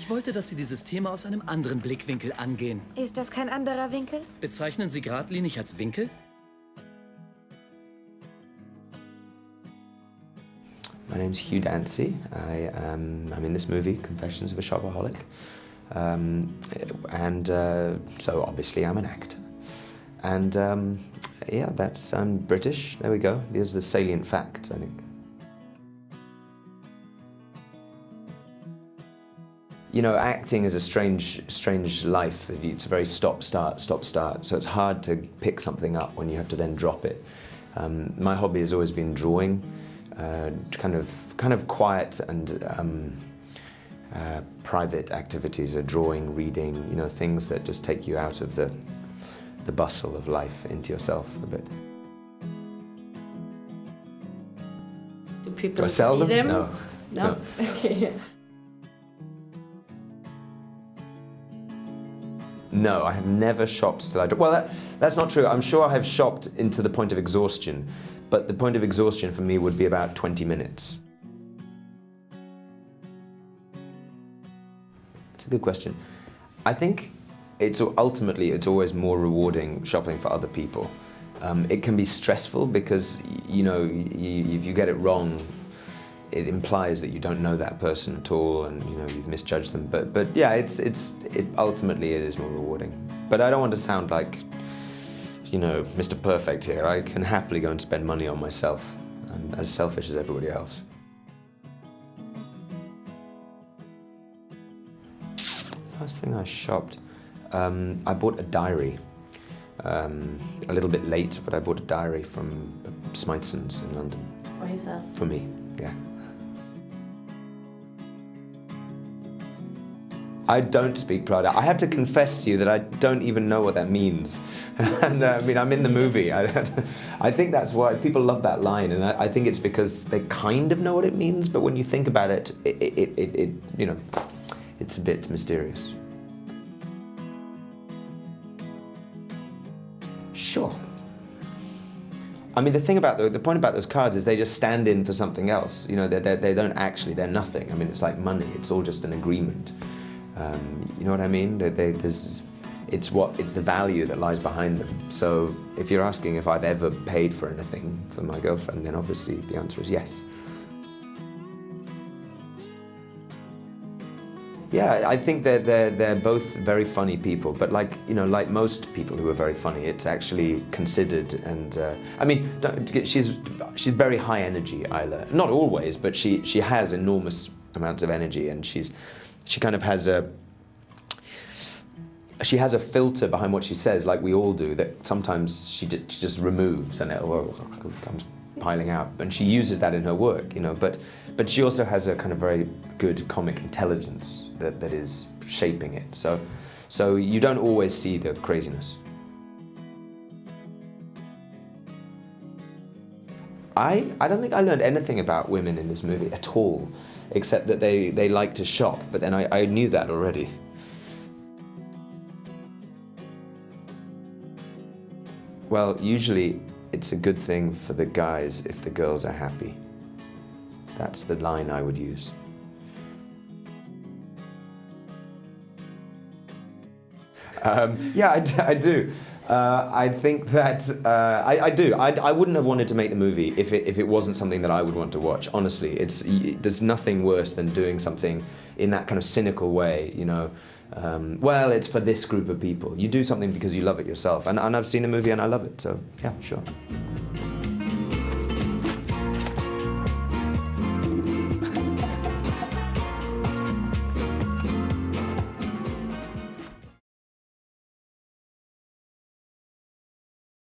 Ich wollte, dass Sie dieses Thema aus einem anderen Blickwinkel angehen. Ist das kein anderer Winkel? Bezeichnen Sie geradlinig als Winkel? My name's Hugh Dancy. I'm in this movie, Confessions of a Shopaholic. So obviously I'm an actor. And yeah, I'm British. There we go. These are the salient facts, I think. You know, acting is a strange life. It's a very stop, start. So it's hard to pick something up when you have to then drop it. My hobby has always been drawing, kind of quiet and private activities are drawing, reading, you know, things that just take you out of the bustle of life into yourself a bit. Do people Do I sell see them? them? No. Okay. No, I have never shopped till I drop. Well, that's not true. I'm sure I have shopped into the point of exhaustion, but the point of exhaustion for me would be about 20 minutes. It's a good question. I think ultimately it's always more rewarding shopping for other people. It can be stressful because, you know, if you get it wrong, it implies that you don't know that person at all, and you know you've misjudged them. But yeah, ultimately it is more rewarding. But I don't want to sound like, you know, Mr. Perfect here. I can happily go and spend money on myself. I'm as selfish as everybody else. Last thing I shopped, I bought a diary. A little bit late, but I bought a diary from Smythson's in London. For yourself? For me, yeah. I don't speak Prada. I have to confess to you that I don't even know what that means. And I mean, I'm in the movie. I think that's why people love that line, and I think it's because they kind of know what it means, but when you think about it, you know, it's a bit mysterious. Sure. I mean, the point about those cards is they just stand in for something else. You know, they don't actually, they're nothing. I mean, it's like money. It's all just an agreement. You know what I mean? It's the value that lies behind them. So if you're asking if I've ever paid for anything for my girlfriend, then obviously the answer is yes. Yeah, I think they're both very funny people, but like, you know, like most people who are very funny, it's actually considered and I mean, she's very high energy, Isla. Not always, but she has enormous amounts of energy, and she kind of has a filter behind what she says, like we all do, that sometimes she just removes and it comes piling out, and she uses that in her work, you know, but she also has a kind of very good comic intelligence that is shaping it, so you don't always see the craziness. I don't think I learned anything about women in this movie at all, except that they like to shop, but then I knew that already. Well, usually it's a good thing for the guys if the girls are happy. That's the line I would use. Yeah, I do. I think that I do. I wouldn't have wanted to make the movie if it wasn't something that I would want to watch. Honestly, there's nothing worse than doing something in that kind of cynical way. You know, well, it's for this group of people. You do something because you love it yourself, and I've seen the movie and I love it. So yeah, sure.